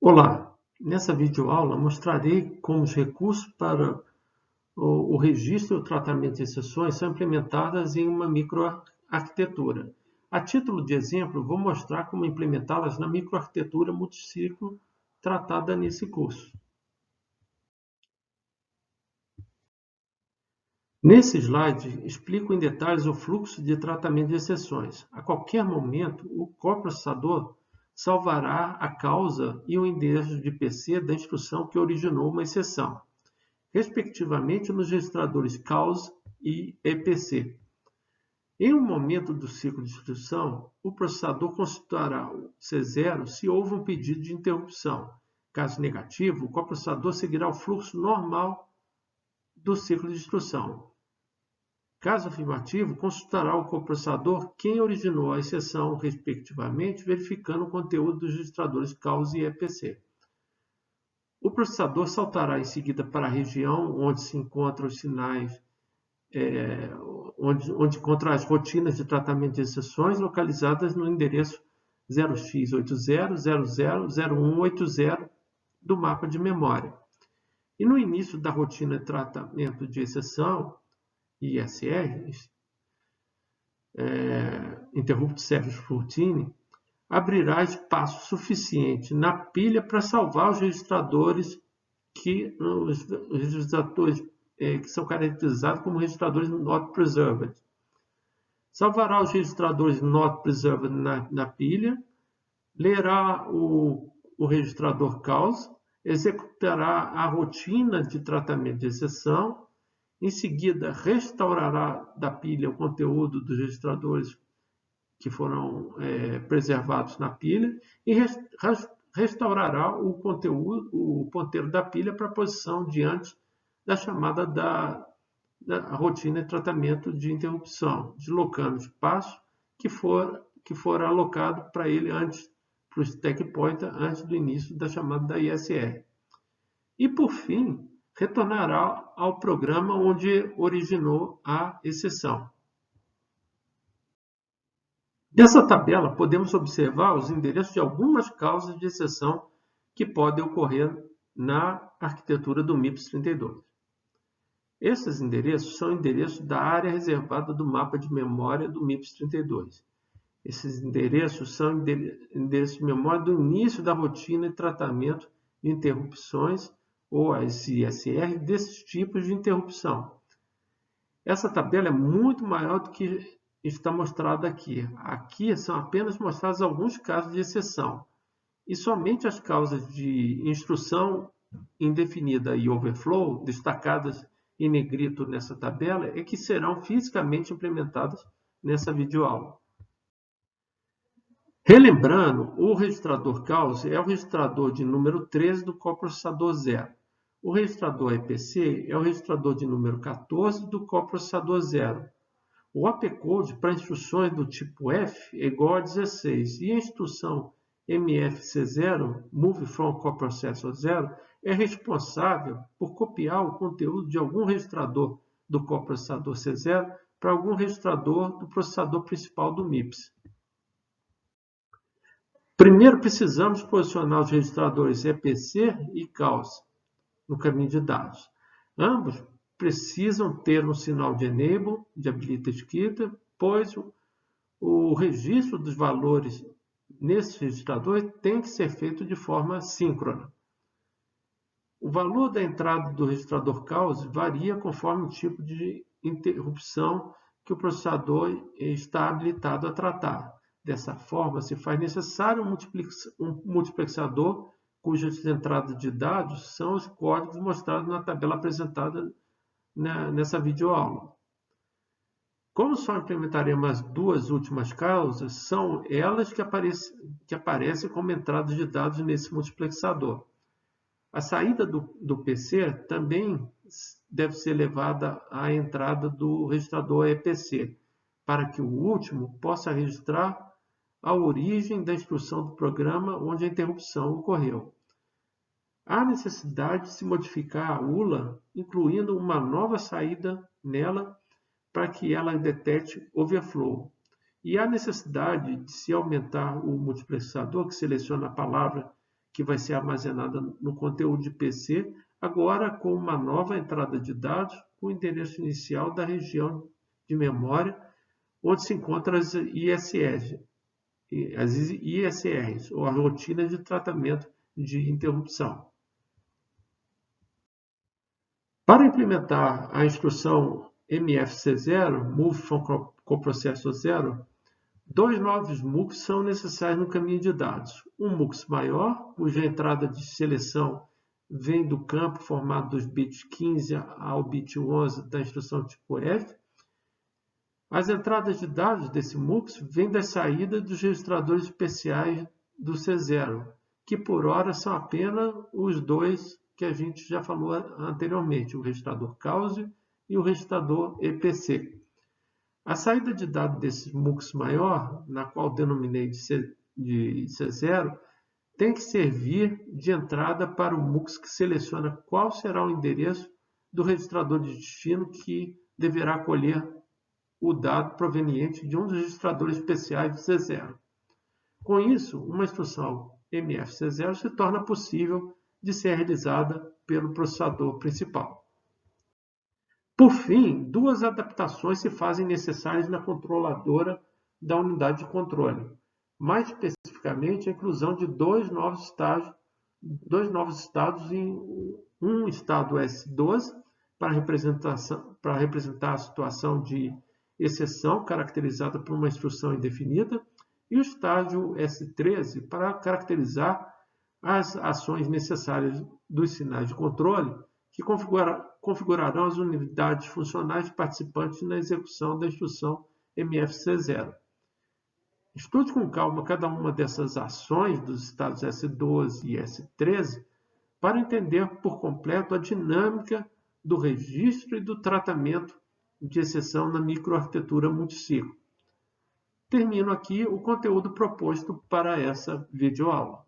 Olá, nessa videoaula mostrarei como os recursos para o registro e o tratamento de exceções são implementadas em uma microarquitetura. A título de exemplo, vou mostrar como implementá-las na microarquitetura multiciclo tratada nesse curso. Nesse slide, explico em detalhes o fluxo de tratamento de exceções. A qualquer momento, o coprocessador salvará a causa e o endereço de PC da instrução que originou uma exceção, respectivamente nos registradores CAUS e EPC. Em um momento do ciclo de instrução, o processador consultará o C0 se houve um pedido de interrupção. Caso negativo, o coprocessador seguirá o fluxo normal do ciclo de instrução. Caso afirmativo, consultará o coprocessador quem originou a exceção, respectivamente, verificando o conteúdo dos registradores CAUS e EPC. O processador saltará em seguida para a região onde se encontram os sinais, onde encontra as rotinas de tratamento de exceções localizadas no endereço 0x80000180 do mapa de memória. E no início da rotina de tratamento de exceção, ISR, Interrupt Service Routine, abrirá espaço suficiente na pilha para salvar os registradores que são caracterizados como registradores not preserved. Salvará os registradores not preserved na pilha, lerá o registrador CAUS, executará a rotina de tratamento de exceção, em seguida restaurará da pilha o conteúdo dos registradores que foram preservados na pilha e restaurará o conteúdo, o ponteiro da pilha para a posição diante da chamada da rotina de tratamento de interrupção, deslocando o espaço que for alocado para ele antes, para o stack pointer, antes do início da chamada da ISR. E, por fim, retornará ao programa onde originou a exceção. Nessa tabela, podemos observar os endereços de algumas causas de exceção que podem ocorrer na arquitetura do MIPS 32. Esses endereços são endereços da área reservada do mapa de memória do MIPS 32. Esses endereços são endereços de memória do início da rotina de tratamento de interrupções ou as ISR desses tipos de interrupção. Essa tabela é muito maior do que está mostrado aqui. Aqui são apenas mostrados alguns casos de exceção. E somente as causas de instrução indefinida e overflow, destacadas em negrito nessa tabela, é que serão fisicamente implementadas nessa videoaula. Relembrando, o registrador CAUS é o registrador de número 13 do coprocessador 0. O registrador EPC é o registrador de número 14 do coprocessador 0. O opcode para instruções do tipo F é igual a 16 e a instrução MFC0, Move from Coprocessor 0, é responsável por copiar o conteúdo de algum registrador do coprocessador C0 para algum registrador do processador principal do MIPS. Primeiro, precisamos posicionar os registradores EPC e CAUS no caminho de dados. Ambos precisam ter um sinal de enable, de habilita escrita, pois o registro dos valores nesses registradores tem que ser feito de forma síncrona. O valor da entrada do registrador CAUS varia conforme o tipo de interrupção que o processador está habilitado a tratar. Dessa forma, se faz necessário um multiplexador cujas entradas de dados são os códigos mostrados na tabela apresentada nessa videoaula. Como só implementaremos as duas últimas causas, são elas que aparecem como entradas de dados nesse multiplexador. A saída do PC também deve ser levada à entrada do registrador EPC, para que o último possa registrar a origem da instrução do programa onde a interrupção ocorreu. Há necessidade de se modificar a ULA, incluindo uma nova saída nela para que ela detecte overflow. E há necessidade de se aumentar o multiplexador, que seleciona a palavra que vai ser armazenada no conteúdo de PC, agora com uma nova entrada de dados com o endereço inicial da região de memória onde se encontram as ISRs, ou a rotina de tratamento de interrupção. Para implementar a instrução MFC0, Move from Coprocessor 0, 2 novos MUX são necessários no caminho de dados. Um MUX maior, cuja entrada de seleção vem do campo formado dos bits 15 ao bit 11 da instrução tipo F. As entradas de dados desse MUX vêm da saída dos registradores especiais do C0, que por hora são apenas os dois que a gente já falou anteriormente, o registrador CAUSE e o registrador EPC. A saída de dados desse MUX maior, na qual denominei de C0, tem que servir de entrada para o MUX que seleciona qual será o endereço do registrador de destino que deverá acolher o dado proveniente de um dos registradores especiais de C0. Com isso, uma instrução MFC0 se torna possível de ser realizada pelo processador principal. Por fim, 2 adaptações se fazem necessárias na controladora da unidade de controle. Mais especificamente, a inclusão de 2 novos estados em um estado S12 para representar a situação de exceção caracterizada por uma instrução indefinida e o estágio S13 para caracterizar as ações necessárias dos sinais de controle que configurarão as unidades funcionais participantes na execução da instrução MFC0. Estude com calma cada uma dessas ações dos estados S12 e S13 para entender por completo a dinâmica do registro e do tratamento de exceção na microarquitetura multiciclo. Termino aqui o conteúdo proposto para essa videoaula.